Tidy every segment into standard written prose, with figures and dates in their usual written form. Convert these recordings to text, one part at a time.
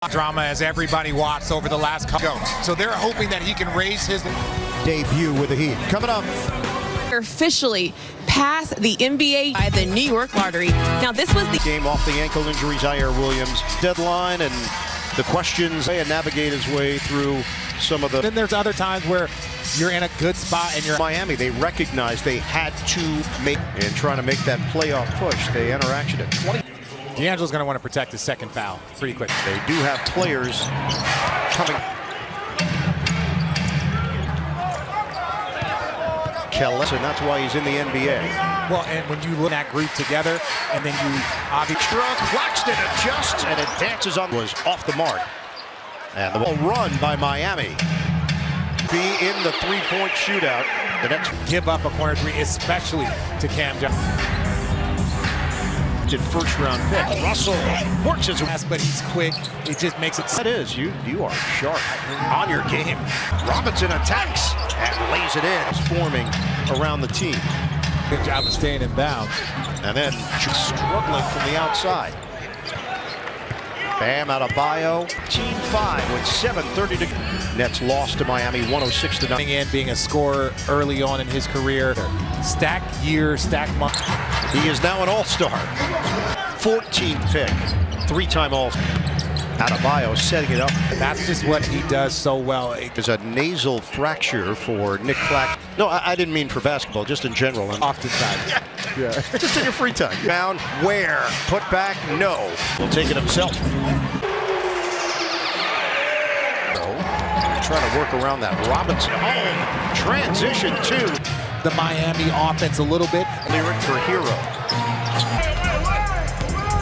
Drama as everybody watched over the last couple. So they're hoping that he can raise his debut with the Heat. Coming up. Officially passed the NBA by the New York Lottery. Now this was the game off the ankle injury, Zaire Williams. Deadline and the questions and navigate his way through some of the. Then there's other times where you're in a good spot and you're Miami. They recognized they had to make in trying to make that playoff push. They enter action at 20. D'Angelo's going to want to protect his second foul pretty quick. They do have players coming. Kelly, and that's why he's in the NBA. Well, and when you look at that group together, and then you obviously Claxton adjusts, and it dances on. Was off the mark, and the ball run by Miami. Be in the three-point shootout. The next give up a corner three, especially to Cam Johnson. First-round pick. Russell works his ass, but he's quick. It just makes it. That is, you are sharp on your game. Robinson attacks and lays it in. It's forming around the team. Good job of staying in bounds. And then struggling from the outside. Bam Adebayo. Team 5 with 7:30 to go. Nets lost to Miami 106 to 9. In being a scorer early on in his career. Stacked year, stacked month. He is now an all-star. 14th pick. 3-time all-star. Adebayo setting it up. That's just what he does so well. There's a nasal fracture for Nick Claxton. No, I didn't mean for basketball, just in general. Oftentimes. Yeah. Just in your free time. Down, where? Put back, no. Will take it himself. Trying to work around that. Robinson home. Transition to the Miami offense a little bit. Lyric for Hero.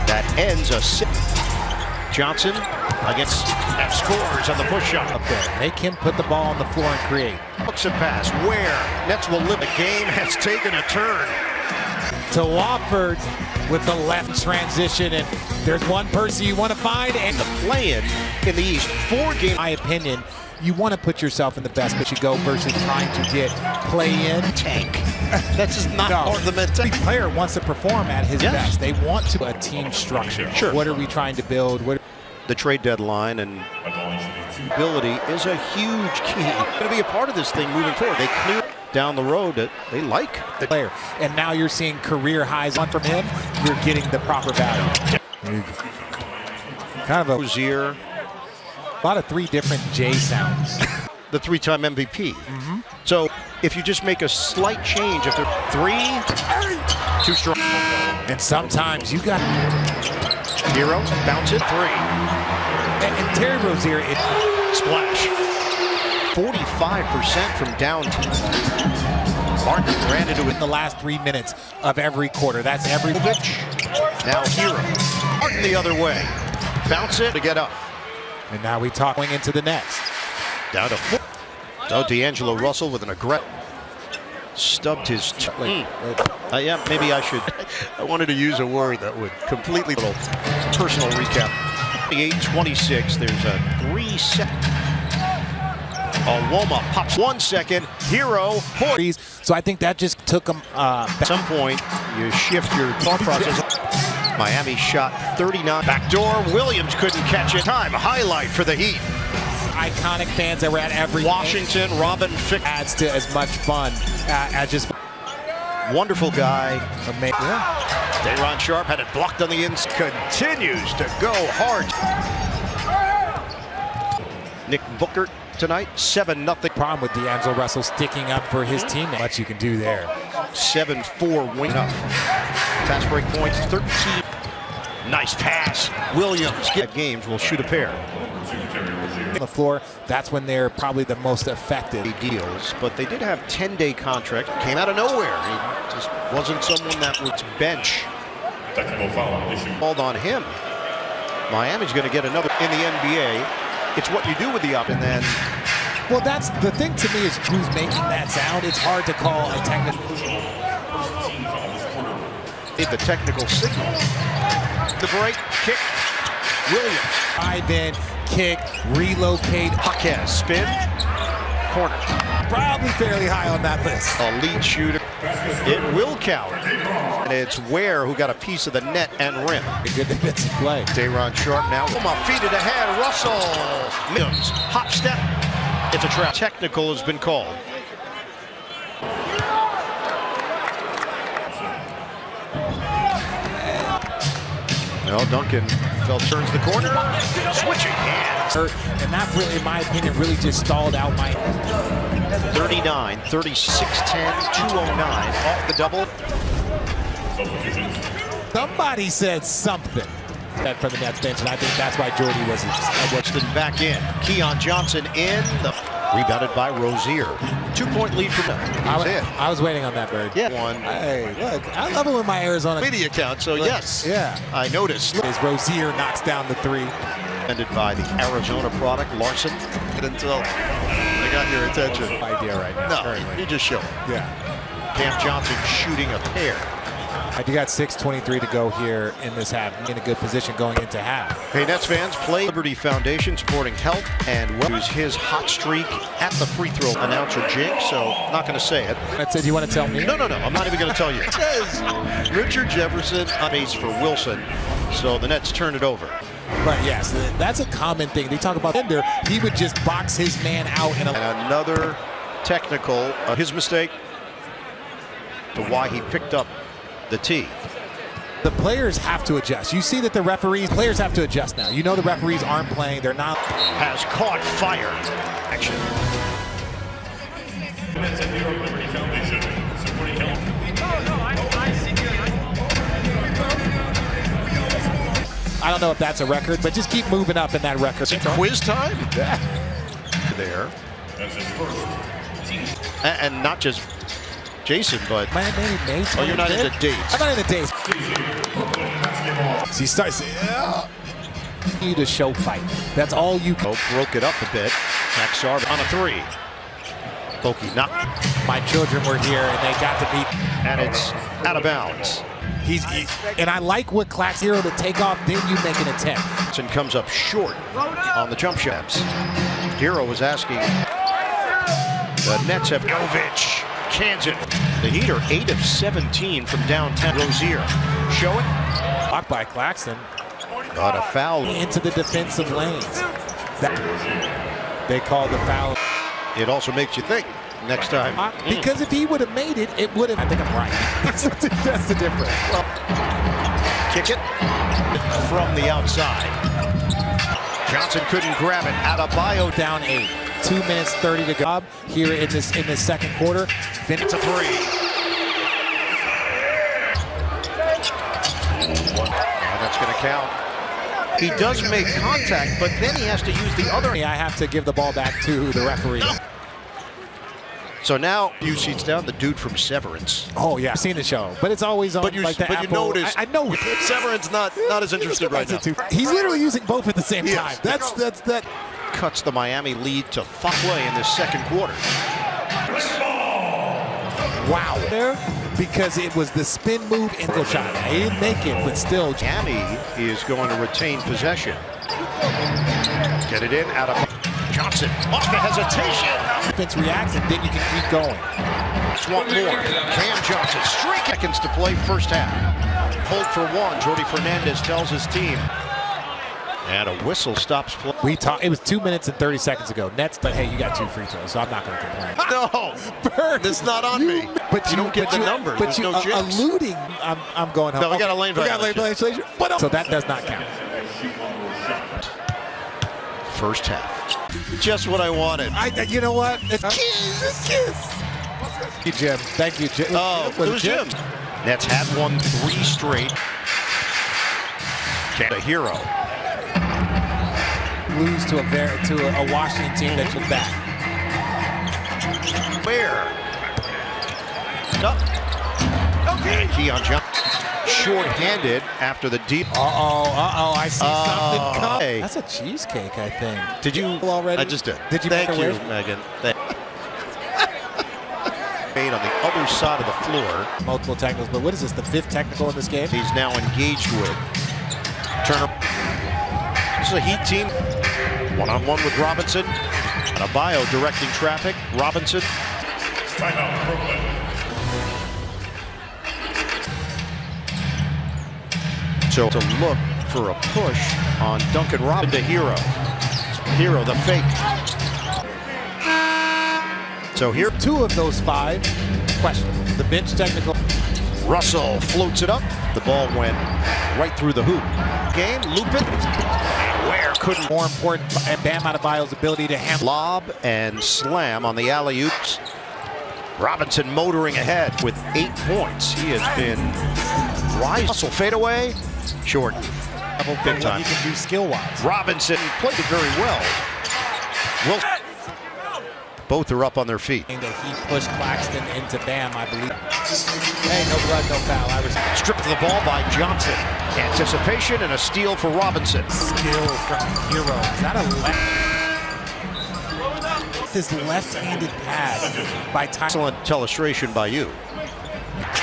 That ends a six. Johnson against and scores on the push shot. Up there. Make him put the ball on the floor and create. Looks a pass. Where? Nets will live. The game has taken a turn. To Wofford with the left transition, and there's one person you want to find. And the play-in in the East. 4 games. In my opinion, you want to put yourself in the best but you go versus trying to get play-in. Tank. That's just not part of the mentality. Every player wants to perform at his best. They want to a team structure. Sure. What are we trying to build? The trade deadline and ability is a huge key. Going to be a part of this thing moving forward. They clear down the road that they like the player, and now you're seeing career highs on from him. You're getting the proper value. Kind of a Rozier. A lot of 3 different J sounds. The 3-time MVP. So if you just make a slight change, if they're 3, too strong. And sometimes you got Hero, bounce it, 3. And Terry Rozier, splash. 45% from downtown. Martin ran into it in the last 3 minutes of every quarter. That's every pitch. Now Hero. Martin the other way. Bounce it to get up. And now we talk going into the next. Down to 4. So D'Angelo Russell with an aggressive. Stubbed his yeah, maybe I should. I wanted to use a word that would completely little personal recap. 28-26. There's a 3-second. Woma pops 1 second. Hero. So I think that just took him. At some point, you shift your thought process. Miami shot 39. Backdoor. Williams couldn't catch it. Time highlight for the Heat. Iconic fans that were at every Washington. game. Robin Fick adds to as much fun as just wonderful guy. Amazing. Yeah. Day'Ron Sharpe had it blocked on the inside. Continues to go hard. Nick Booker tonight 7-0. Problem with D'Angelo Russell sticking up for his teammate. Much you can do there. 7-4 win up. Fast break points 13. Nice pass. Williams get games will shoot a pair. On the floor, that's when they're probably the most effective. Deals, but they did have 10-day contract. Came out of nowhere. He just wasn't someone that would bench. Called on him. Miami's going to get another in the NBA. It's what you do with the up, and then. Well, that's the thing to me is who's making that sound. It's hard to call a technical. The technical signal. The break, kick, Williams. Dive in, kick, relocate. Jaquez, spin, corner. Probably fairly high on that list. A lead shooter. It will count. And it's Ware who got a piece of the net and rim. A good defensive play. Day'Ron Sharpe now. Feed it ahead. Russell. Williams. Hop step. It's a trap. Technical has been called. No, Duncan turns the corner. Switching hands. And that really, in my opinion, really just stalled out my 39, 36, 10, 209 off the double. Somebody said something that for the Nets bench, and I think that's why Jordy was Weston back in. Keon Johnson in. Rebounded by Rozier. 2-point lead for them. I was waiting on that, Bird. Yeah. One. Hey, look, I love it when my Arizona media account, so yes. Yeah. I noticed. As Rozier knocks down the three. Ended by the Arizona product, Larson. Until I got your attention. Idea right now. No, you just show it. Yeah. Cam Johnson shooting a pair. I do got 6:23 to go here in this half. In a good position going into half. Hey, Nets fans, play Liberty Foundation supporting health and use his hot streak at the free throw announcer Jake, so not going to say it. That's it. You want to tell me? No. I'm not even going to tell you. It says Richard Jefferson on base for Wilson, so the Nets turn it over. But yes, that's a common thing. They talk about Bender. He would just box his man out. And another technical, his mistake, to why he picked up the tee. The players have to adjust. You see that the players have to adjust now. You know the referees aren't playing. They're not. Has caught fire. Action. I don't know if that's a record, but just keep moving up in that record. Quiz time? There. And not just Jason, but oh, you're not into dates. I'm not into dates. So he starts you to show fight. That's all you can. Broke it up a bit. Maxar on a three. Bokey not. My children were here and they got to meet. And it's out of bounds. And I like what Clax Hero to take off, then you make an attempt. And comes up short on the jump shots. Hero was asking. The Nets have Jovic. Cans it. The Heater 8 of 17 from downtown. Rozier. Show it. Blocked by Claxton. Got a foul. Into the defensive lanes. They called the foul. It also makes you think next time. Because if he would have made it, it would have. I think I'm right. That's the difference. Well, kick it from the outside. Johnson couldn't grab it. Adebayo down 8. 2 minutes 30 to go here in this second quarter. It's a three. That's going to count. He does make contact, but then he has to use the other. I have to give the ball back to the referee. So now, a few seats down, the dude from Severance. Oh yeah, I've seen the show, but it's always on. But you notice. I know. Severance not as interested right now. He's literally using both at the same time. That's that. Cuts the Miami lead to Fuckway in this second quarter. Wow. There, because it was the spin move and the shot. He didn't make it, but still. Miami is going to retain possession. Get it in out of Johnson. Off the hesitation. Defense reacts, and then you can keep going. Just one more. Cam Johnson. Seconds to play first half. Hold for one. Jordy Fernandez tells his team. And a whistle stops play. It was 2 minutes and 30 seconds ago. Nets, but hey, you got 2 free throws, so I'm not going to complain. No, Bird, it's not on me. But you don't get the number. But there's you no alluding. I'm going home. No, we got a lane violation. So that does not count. First half. Just what I wanted. You know what? Kiss. Thank you, Jim. Thank you, Jim. Oh, it was Jim. Nets had won 3 straight. The Hero. Lose to a Washington team that took back. Where? Okay. Keon Johnson. Short-handed after the deep. I see something coming. Hey. That's a cheesecake, I think. Did you already? I just did. Did you? Thank you, Megan. Made on the other side of the floor. Multiple technicals, but what is this? The 5th technical in this game? He's now engaged with Turner. This is a Heat team. One-on-one with Robinson. Adebayo directing traffic. Robinson. So to look for a push on Duncan Robinson to Hero. Hero, the fake. So here, 2 of those 5 questions. The bench technical. Russell floats it up. The ball went right through the hoop. Game, loop it. And Ware couldn't. More important, and Bam Adebayo's ability to handle. Lob and slam on the alley-oops. Robinson motoring ahead with 8 points. He has been rising. Russell fadeaway, short. Big time. He can do skill-wise. Robinson played it very well. Both are up on their feet. That he pushed Claxton into Bam, I believe. Hey, no blood, no foul. Stripped of the ball by Johnson. Anticipation and a steal for Robinson. Skill from Hero. Is that a left? This left-handed pass by Tyler. Excellent illustration by you.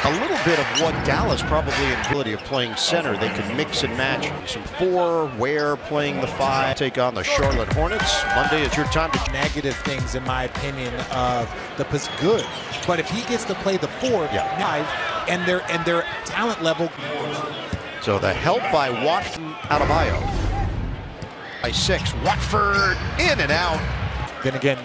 A little bit of what Dallas probably in ability of playing center. They can mix and match. Some 4, Ware playing the 5. Take on the Charlotte Hornets. Monday is your time to negative things, in my opinion, of the good. But if he gets to play the 4, 5, and their talent level. So the help by Watford Adebayo. By 6, Watford in and out. Then again,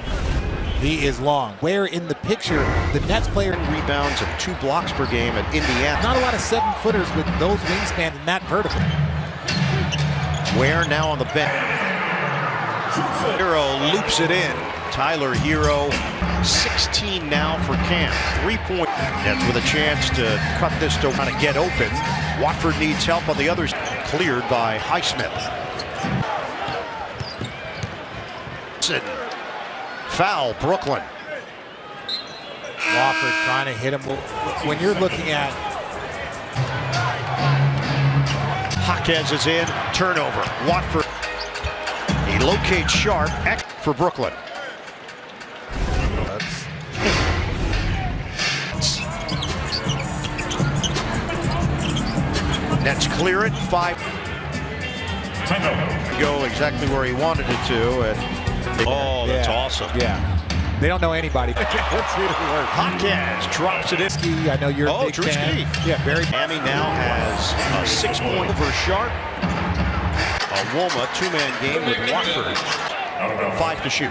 he is long. Where in the picture, the Nets player rebounds and 2 blocks per game at Indiana. Not a lot of 7-footers with those wingspan and that vertical. Ware now on the bench. Hero loops it in. Tyler Hero, 16 now for Cam. 3-point. Nets with a chance to cut this to kind of get open. Watford needs help on the others. Cleared by Highsmith. Foul, Brooklyn. Wofford trying to hit him. When you're looking at Jaquez is in, turnover. Watford. He locates Sharp for Brooklyn. Nets clear it. 5. Go exactly where he wanted it to. And oh, that's awesome. Yeah. They don't know anybody. Let's see it work. Jaquez drops it in. I know you're a big fan. Yeah, very. Miami now has a 6-point over Sharp. A Woma 2-man game with Watford. 5 to shoot.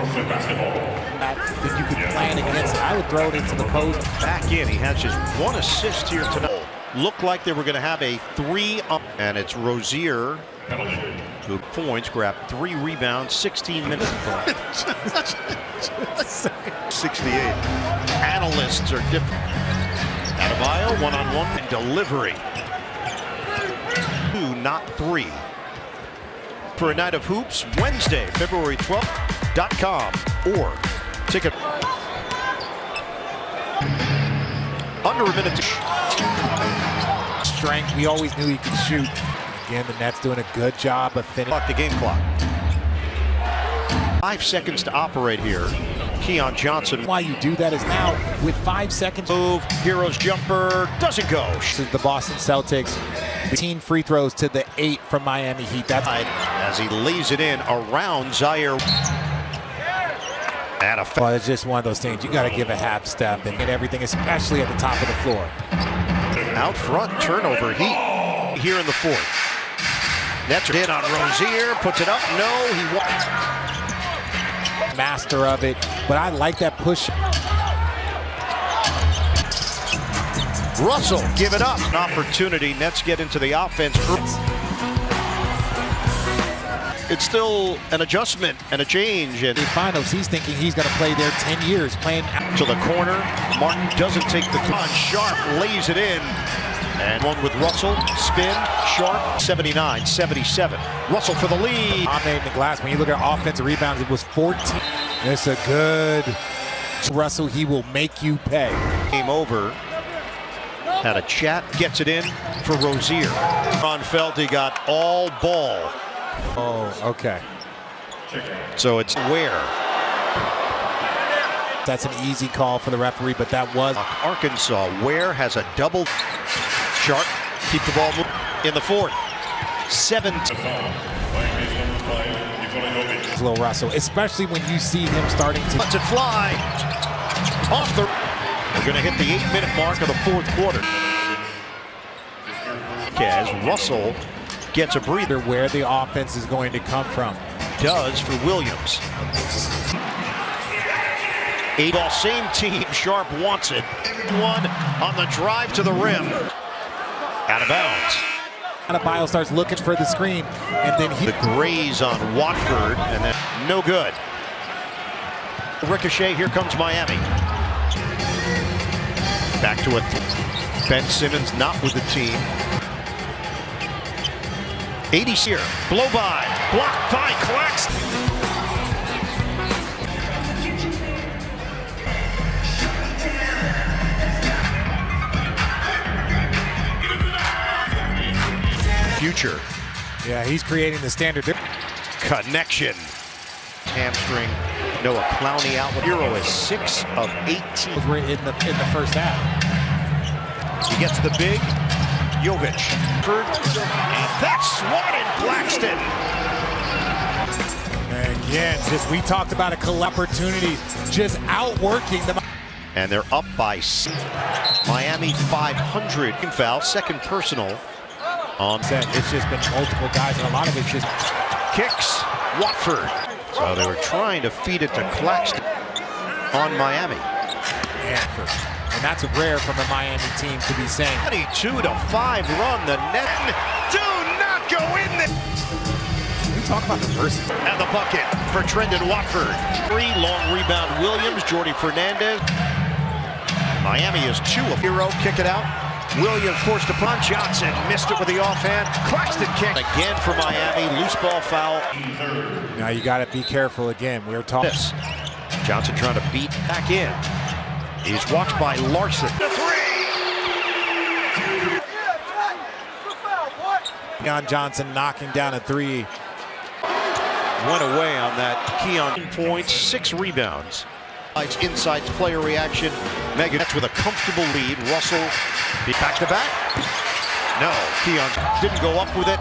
That you could plan against it. I would throw it into the post. Back in. He has just 1 assist here tonight. Looked like they were going to have a 3-up. And it's Rozier who points, grabbed 3 rebounds, 16 minutes. 68. Analysts are different. Adebayo, 1-on-1 and delivery. 2, not 3. For a night of hoops, Wednesday, February 12th.com or ticket. Under a minute to strength. We always knew he could shoot. Again, the Nets doing a good job of finishing. The game clock. 5 seconds to operate here. Keon Johnson. Why you do that is now with 5 seconds. Move. Hero's jumper doesn't go. This is the Boston Celtics. 18 free throws to the 8 from Miami Heat. That's as he lays it in around Zaire. Well, it's just one of those things. You got to give a half step and get everything, especially at the top of the floor. Out front, turnover. Heat here in the 4th. Nets are in on Rozier, puts it up. No, he won't. Master of it, but I like that push. Russell, give it up. An opportunity. Nets get into the offense. It's still an adjustment and a change. And in the finals, he's thinking he's going to play there 10 years, playing to the corner. Martin doesn't take the con. Sharp lays it in. And one with Russell, spin, Sharp, 79-77. Russell for the lead. Dominating the glass. When you look at offensive rebounds, it was 14. It's a good Russell. He will make you pay. Game over. Had a chat, gets it in for Rozier. Ron Felty got all ball. Oh, okay. So it's Ware. That's an easy call for the referee, but that was Arkansas. Ware has a double. Sharp, keep the ball in the 4th. 17. Little Russell, especially when you see him starting to lets it fly. Off the. We're going to hit the 8-minute mark of the 4th quarter. As Russell gets a breather. Where the offense is going to come from. Does for Williams. 8-ball, same team. Sharp wants it. One on the drive to the rim. Out of bounds. Adebayo starts looking for the screen, and then he The graze on Watford, and then no good. Ricochet, here comes Miami. Back to it. Ben Simmons not with the team. 80's here. Blow by. Blocked by Claxton. Future. yeah, he's creating the standard. Connection. Hamstring. Noah Clowney out. Hero is 6 of 18. We're in the first half. He gets the big. Jovic. And that's swatted Claxton. And again, we talked about a opportunity, just outworking the. And they're up by 6. Miami 500. Foul, second personal. On Set. It's just been multiple guys, and a lot of it's just kicks. Watford. So they were trying to feed it to Claxton on Miami. Hanford. And that's rare from a Miami team to be saying. 22-5 run. The net. Do not go in there. We talk about the versus. And the bucket for Trendon Watford. 3 long rebound Williams. Jordy Fernandez. Miami is 2 of Hero. Kick it out. Williams forced to punt. Johnson missed it with the offhand. Claxton kick again for Miami. Loose ball foul. Now you got to be careful again. We're talking. Johnson trying to beat back in. He's walked by Larson. The 3. Keon Johnson knocking down a 3. Went away on that. Keon points, 6 rebounds. Inside player reaction. Megan with a comfortable lead. Russell back to back. No, Keon didn't go up with it.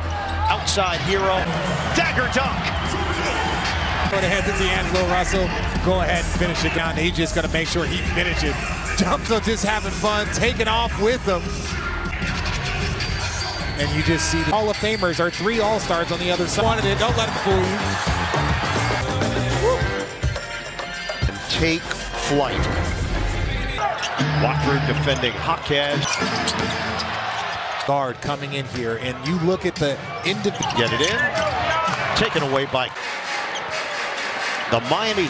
Outside Hero. Dagger dunk. Put ahead to D'Angelo Russell. Go ahead and finish it down. He's just going to make sure he finishes. Junko just having fun, taking off with them. And you just see the Hall of Famers are 3 All-Stars on the other side. Wanted it. Don't let him fool you. And take flight. Watford defending Hawkes. Guard coming in here, and you look at the individual. Get it in. Taken away by the Miami Heat.